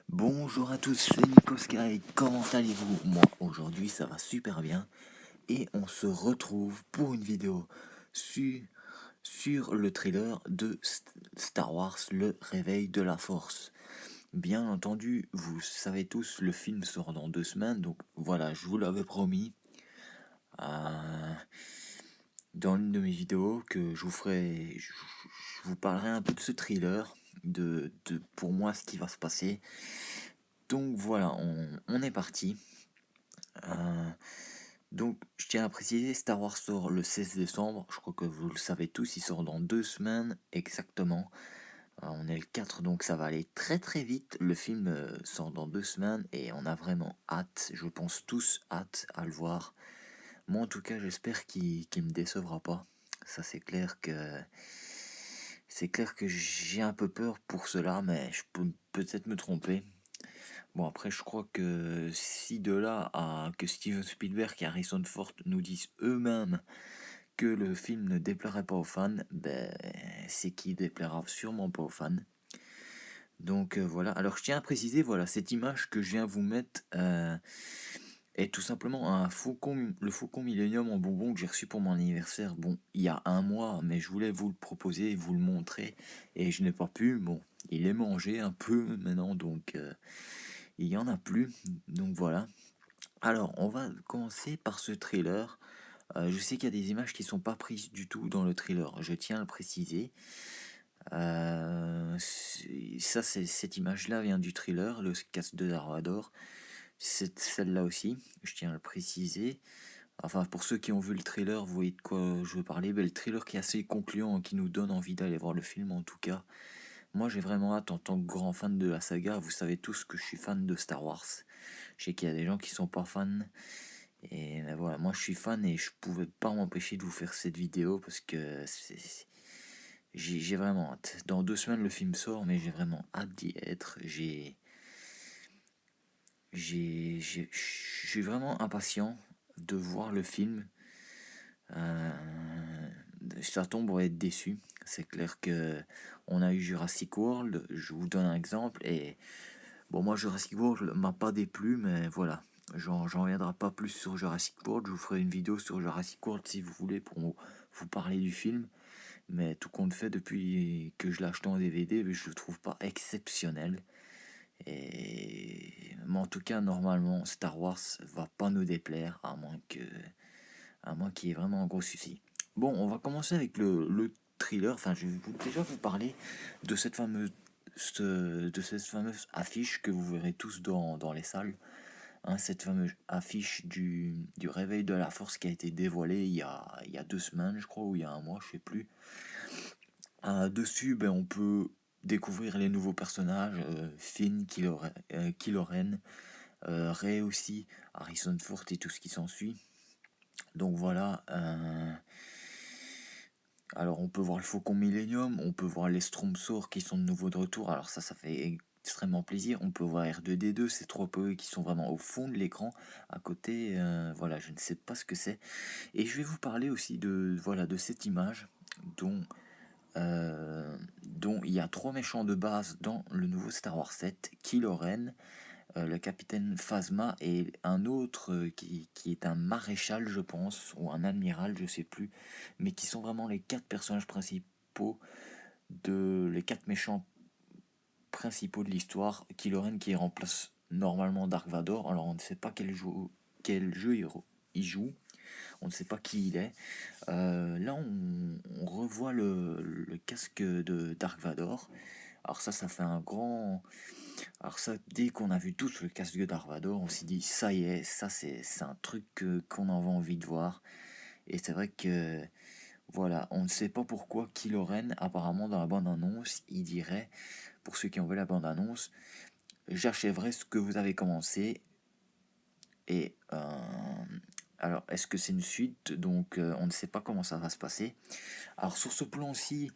Bonjour à tous, c'est Nico Sky, comment allez-vous? Moi aujourd'hui ça va super bien et on se retrouve pour une vidéo su- sur le trailer de Star Wars, le réveil de la force. Bien entendu, vous savez tous, le film sort dans 2 semaines, donc voilà, je vous l'avais promis euh, dans une de mes vidéos que je vous parlerai un peu de ce thriller, de pour moi ce qui va se passer. Donc voilà, on est parti. Euh, donc, je tiens à préciser, Star Wars sort le 16 décembre. Je crois que vous le savez tous, il sort dans 2 semaines exactement. On est le 4, donc ça va aller très très vite. Le film sort dans 2 semaines et on a vraiment hâte. Je pense tous hâte à le voir. Moi, en tout cas, j'espère qu'il me décevra pas. Ça, c'est clair que j'ai un peu peur pour cela, mais je peux peut-être me tromper. Bon, après, je crois que si de là à que Steven Spielberg et Harrison Ford nous disent eux-mêmes que le film ne déplairait pas aux fans, ben, c'est qu'il déplaira sûrement pas aux fans. Donc voilà, alors je tiens à préciser, voilà, cette image que je viens vous mettre est tout simplement le Faucon Millennium en bonbon que j'ai reçu pour mon anniversaire, bon, il y a un mois, mais je voulais vous le proposer, vous le montrer, et je n'ai pas pu, bon, il est mangé un peu maintenant, donc il y en a plus, donc voilà. Alors, on va commencer par ce trailer. Je sais qu'il y a des images qui sont pas prises du tout dans le trailer, je tiens à le préciser. Cette image-là vient du trailer, le casque de Dark Vador. C'est celle-là aussi, je tiens à le préciser. Enfin, pour ceux qui ont vu le trailer, vous voyez de quoi je veux parler. Ben, le trailer qui est assez concluant, qui nous donne envie d'aller voir le film en tout cas. Moi, j'ai vraiment hâte en tant que grand fan de la saga. Vous savez tous que je suis fan de Star Wars. Je sais qu'il y a des gens qui sont pas fans. Et ben voilà, moi je suis fan et je pouvais pas m'empêcher de vous faire cette vidéo parce que j'ai vraiment hâte. Dans 2 semaines le film sort, mais j'ai vraiment hâte d'y être. Je suis vraiment impatient de voir le film. Euh, Ça tombe, on va être déçu. C'est clair que on a eu Jurassic World. Je vous donne un exemple et bon, moi, Jurassic World m'a pas déplu, mais voilà. J'en reviendrai pas plus sur Jurassic World. Je vous ferai une vidéo sur Jurassic World si vous voulez pour vous parler du film. Mais tout compte fait, depuis que je l'ai acheté en DVD, je le trouve pas exceptionnel. Mais en tout cas, normalement, Star Wars va pas nous déplaire, à moins qu'il y ait vraiment un gros souci. Bon, on va commencer avec le thriller. Enfin, je vais déjà vous parler de cette fameuse affiche que vous verrez tous dans les salles. Hein, cette fameuse affiche du réveil de la force qui a été dévoilée il y a 2 semaines, je crois, ou il y a un mois, je sais plus. Dessus, ben, on peut découvrir les nouveaux personnages, Finn, Kylo Ren, Rey aussi, Harrison Ford et tout ce qui s'ensuit. Donc voilà. Alors on peut voir le Faucon Millennium, on peut voir les Stromsaur qui sont de nouveau de retour. Alors ça fait extrêmement plaisir. On peut voir R2D2, ces trois PE qui sont vraiment au fond de l'écran. À côté, voilà, je ne sais pas ce que c'est. Et je vais vous parler aussi de cette image dont, dont il y a trois méchants de base dans le nouveau Star Wars 7, Kylo Ren, le capitaine Phasma et un autre qui est un maréchal, je pense, ou un admiral, je sais plus, mais qui sont vraiment les quatre personnages principaux les quatre méchants principaux de l'histoire. Kylo Ren qui remplace normalement Dark Vador, alors on ne sait pas quel jeu il joue, on ne sait pas qui il est. Là, on revoit le casque de Dark Vador. Alors ça fait un grand... Alors ça, dès qu'on a vu tous le casque de Dark Vador, on s'est dit, ça y est, ça c'est un truc qu'on avait envie de voir. Et c'est vrai que, voilà, on ne sait pas pourquoi Kylo Ren, apparemment dans la bande-annonce, il dirait, pour ceux qui ont vu la bande-annonce, j'achèverai ce que vous avez commencé. Et alors, est-ce que c'est une suite? Donc, on ne sait pas comment ça va se passer. Alors, sur ce plan-ci,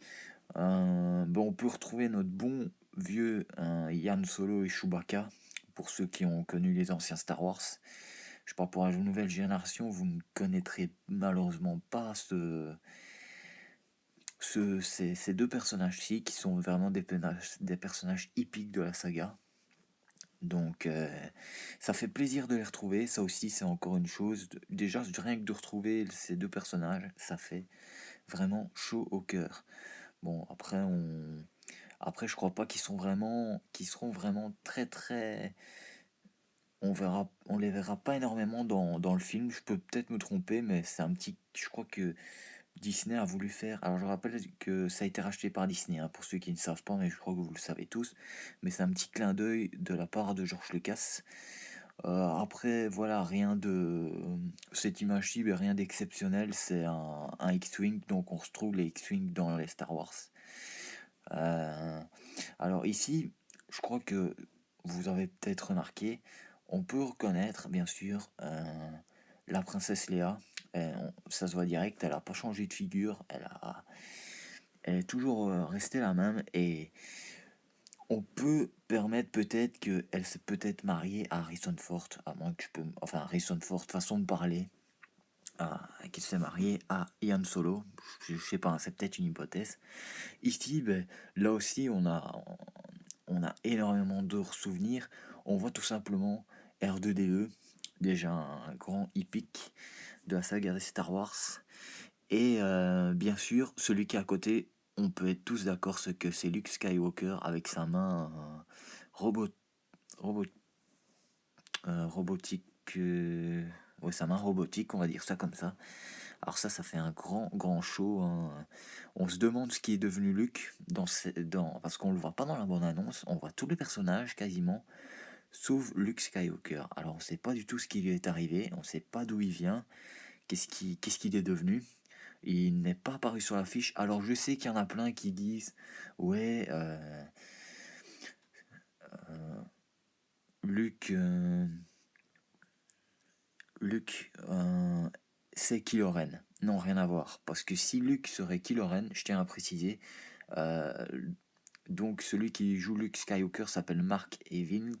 on peut retrouver notre bon vieux Yann Solo et Chewbacca, pour ceux qui ont connu les anciens Star Wars. Je parle pour la nouvelle génération, vous ne connaîtrez malheureusement pas ces deux personnages-ci, qui sont vraiment des personnages hippiques de la saga. Donc ça fait plaisir de les retrouver, ça aussi c'est encore une chose. Déjà rien que de retrouver ces deux personnages, ça fait vraiment chaud au cœur. Bon après je crois pas qu'ils seront vraiment très très on les verra pas énormément dans le film, je peux peut-être me tromper, mais je crois que Disney a voulu faire. Alors je rappelle que ça a été racheté par Disney, hein, pour ceux qui ne savent pas, mais je crois que vous le savez tous. Mais c'est un petit clin d'œil de la part de George Lucas. Après, voilà, rien de. Cette image-ci, ben, rien d'exceptionnel. C'est un X-Wing, donc on retrouve les X-Wing dans les Star Wars. Euh, alors ici, je crois que vous avez peut-être remarqué, on peut reconnaître, bien sûr, la princesse Léa. Ça se voit direct, elle n'a pas changé de figure, elle est toujours restée la même et on peut permettre peut-être qu'elle s'est peut-être mariée à Harrison Ford, à moins que je peux... Enfin, Harrison Ford, façon de parler, qu'elle s'est mariée à Ian Solo, je sais pas, c'est peut-être une hypothèse. Ici, ben, là aussi, on a énormément de souvenirs. On voit tout simplement R2D2, déjà un grand hippique de la saga des Star Wars. Et bien sûr, celui qui est à côté, on peut être tous d'accord ce que c'est Luke Skywalker avec sa main robot, robot, robotique. Ouais, sa main robotique, on va dire ça comme ça. Alors ça fait un grand show, hein. On se demande ce qui est devenu Luke parce qu'on le voit pas dans la bande-annonce. On voit tous les personnages quasiment, sauf Luke Skywalker. Alors on sait pas du tout ce qui lui est arrivé, on sait pas d'où il vient, qu'est-ce qu'il est devenu. Il n'est pas apparu sur l'affiche. Alors je sais qu'il y en a plein qui disent ouais, Luke, Luke, c'est Kylo Ren. Non, rien à voir. Parce que si Luke serait Kylo Ren, je tiens à préciser, euh, donc celui qui joue Luke Skywalker s'appelle Mark Evind,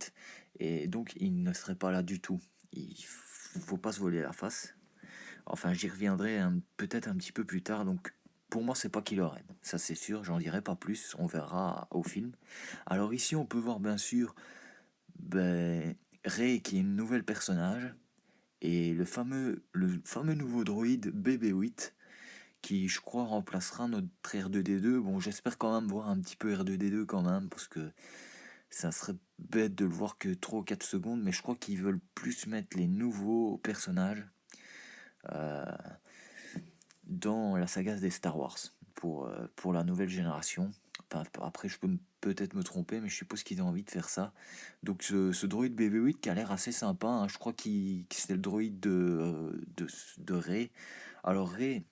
et donc il ne serait pas là du tout. Il faut pas se voler la face. Enfin, j'y reviendrai peut-être un petit peu plus tard. Donc pour moi, c'est pas Kylo Ren. Ça c'est sûr, j'en dirai pas plus. On verra au film. Alors ici, on peut voir bien sûr ben, Rey qui est une nouvelle personnage et le fameux nouveau droïde BB-8 qui, je crois, remplacera notre R2D2. Bon, j'espère quand même voir un petit peu R2D2 quand même, parce que ça serait bête de le voir que 3 ou 4 secondes, mais je crois qu'ils veulent plus mettre les nouveaux personnages euh, dans la saga des Star Wars pour la nouvelle génération. Enfin, après, je peux peut-être me tromper, mais je suppose qu'ils ont envie de faire ça. Donc, ce droïde BB-8 qui a l'air assez sympa, hein, je crois que c'est le droïde de Rey. Alors, Rey,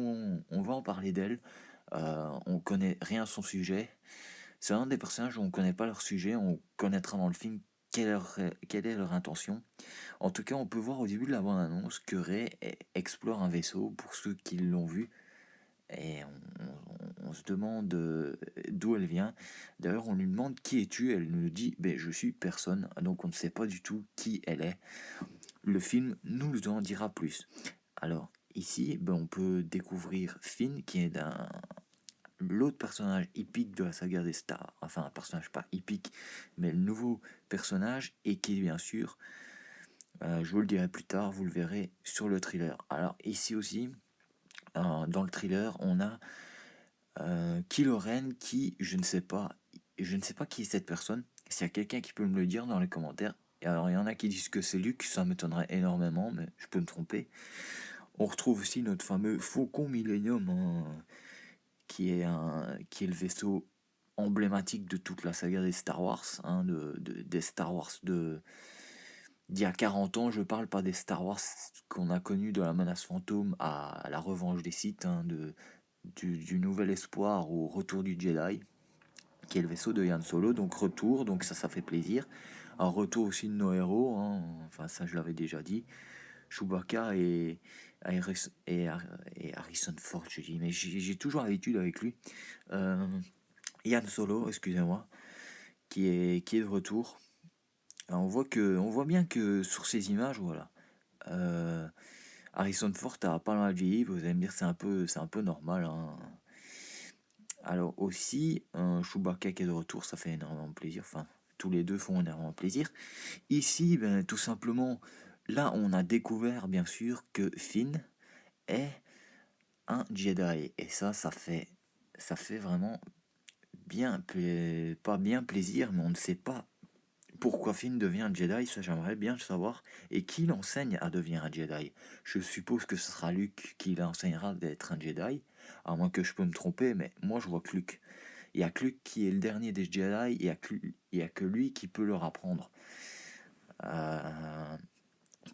on va en parler d'elle. On connaît rien à son sujet. C'est un des personnages où on connaît pas leur sujet. On connaîtra dans le film quelle est leur intention. En tout cas, on peut voir au début de la bande-annonce que Rey explore un vaisseau, pour ceux qui l'ont vu. Et on se demande d'où elle vient. D'ailleurs, on lui demande qui es-tu. Elle nous dit ben, je suis personne. Donc, on ne sait pas du tout qui elle est. Le film nous en dira plus. Alors, ici, ben, on peut découvrir Finn, qui est l'autre personnage hippique de la saga des stars. Enfin, un personnage pas hippique, mais le nouveau personnage, et qui est bien sûr, je vous le dirai plus tard, vous le verrez sur le thriller. Alors, ici aussi, dans le thriller, on a Kylo Ren qui, je ne sais pas qui est cette personne. S'il y a quelqu'un qui peut me le dire dans les commentaires. Et alors, il y en a qui disent que c'est Luke, ça m'étonnerait énormément, mais je peux me tromper. On retrouve aussi notre fameux Faucon Millennium, hein, qui est le vaisseau emblématique de toute la saga des Star Wars, hein, des Star Wars d'il y a 40 ans. Je parle pas des Star Wars qu'on a connus de la menace fantôme à la revanche des Sith, hein, du Nouvel Espoir au Retour du Jedi, qui est le vaisseau de Han Solo. Donc retour, donc ça fait plaisir. Un retour aussi de nos héros, hein, enfin ça je l'avais déjà dit. Chewbacca et Harrison Ford, je dis, mais j'ai toujours l'habitude avec lui. Euh, Yann Solo, excusez-moi, qui est de retour. On voit bien que sur ces images, voilà, euh, Harrison Ford a pas mal vieilli. Vous allez me dire c'est un peu normal, hein. Alors aussi, un Chewbacca qui est de retour, ça fait énormément plaisir. Enfin, tous les deux font énormément plaisir. Ici, ben, tout simplement, là, on a découvert, bien sûr, que Finn est un Jedi. Et ça fait vraiment pas bien plaisir, mais on ne sait pas pourquoi Finn devient un Jedi, ça j'aimerais bien le savoir. Et qui l'enseigne à devenir un Jedi? Je suppose que ce sera Luke qui l'enseignera d'être un Jedi, à moins que je peux me tromper, mais moi je vois que Luke. Il y a que Luke qui est le dernier des Jedi, il y a que lui qui peut leur apprendre.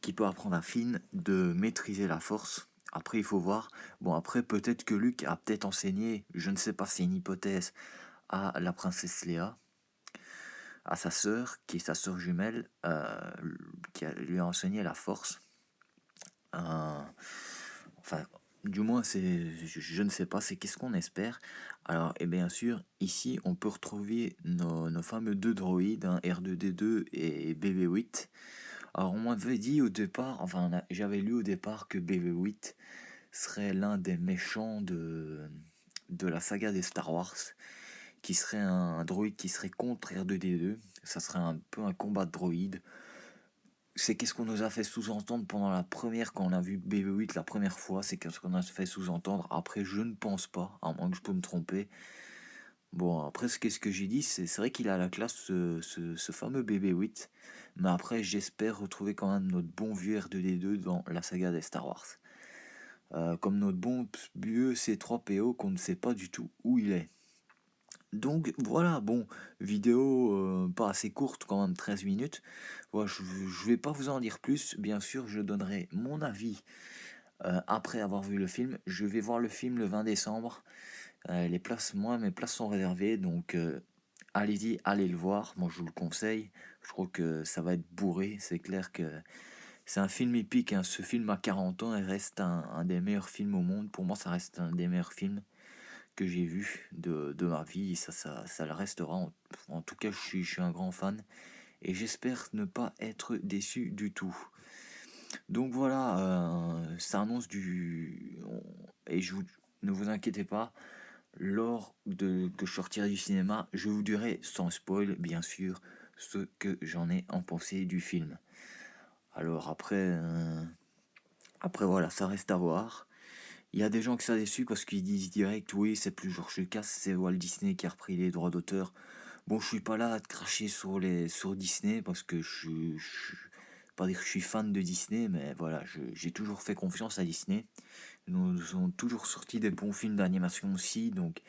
Qui peut apprendre à Finn de maîtriser la force. Après, il faut voir. Bon, après, peut-être que Luke a peut-être enseigné, je ne sais pas, c'est une hypothèse, à la princesse Léa, à sa sœur, qui est sa sœur jumelle, lui a enseigné la force. Enfin, du moins, je ne sais pas, c'est qu'est-ce qu'on espère. Alors, et bien sûr, ici, on peut retrouver nos fameux deux droïdes, hein, R2D2 et BB-8. Alors, on m'avait dit au départ, enfin, j'avais lu au départ que BB-8 serait l'un des méchants de la saga des Star Wars, qui serait un droïde qui serait contre R2D2. Ça serait un peu un combat de droïdes. C'est qu'est-ce qu'on nous a fait sous-entendre pendant la première, quand on a vu BB-8 la première fois, c'est qu'est-ce qu'on a fait sous-entendre. Après, je ne pense pas, à moins que je peux me tromper. Bon, après, qu'est-ce que j'ai dit, c'est vrai qu'il a la classe, ce fameux BB-8. Mais après, j'espère retrouver quand même notre bon vieux R2D2 dans la saga des Star Wars. Comme notre bon vieux C3PO qu'on ne sait pas du tout où il est. Donc voilà, bon, vidéo pas assez courte, quand même 13 minutes. Voilà, je vais pas vous en dire plus. Bien sûr, je donnerai mon avis après avoir vu le film. Je vais voir le film le 20 décembre. Mes places sont réservées, donc allez-y, allez le voir. Moi, je vous le conseille. Je crois que ça va être bourré. C'est clair que c'est un film épique, hein. Ce film a 40 ans et reste un des meilleurs films au monde. Pour moi, ça reste un des meilleurs films que j'ai vu de ma vie. Et ça le restera. En tout cas, je suis un grand fan. Et j'espère ne pas être déçu du tout. Donc voilà, ça annonce du... Et ne vous inquiétez pas, que je sortirai du cinéma, je vous dirai, sans spoil bien sûr, ce que j'en ai en pensé du film. Alors après voilà, ça reste à voir. Il y a des gens qui sont déçus parce qu'ils disent direct, oui, c'est plus George Lucas, c'est Walt Disney qui a repris les droits d'auteur. Bon, je suis pas là à te cracher sur Disney parce que pas dire que je suis fan de Disney, mais voilà, j'ai toujours fait confiance à Disney. Ils nous ont toujours sorti des bons films d'animation aussi, donc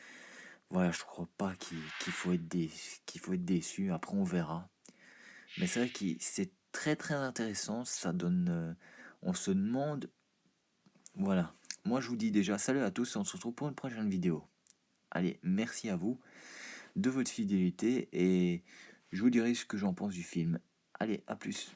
voilà, je crois pas qu'il faut être déçu. Après, on verra. Mais c'est vrai que c'est très très intéressant. Ça donne, on se demande, voilà. Moi, je vous dis déjà salut à tous et on se retrouve pour une prochaine vidéo. Allez, merci à vous de votre fidélité et je vous dirai ce que j'en pense du film. Allez, à plus.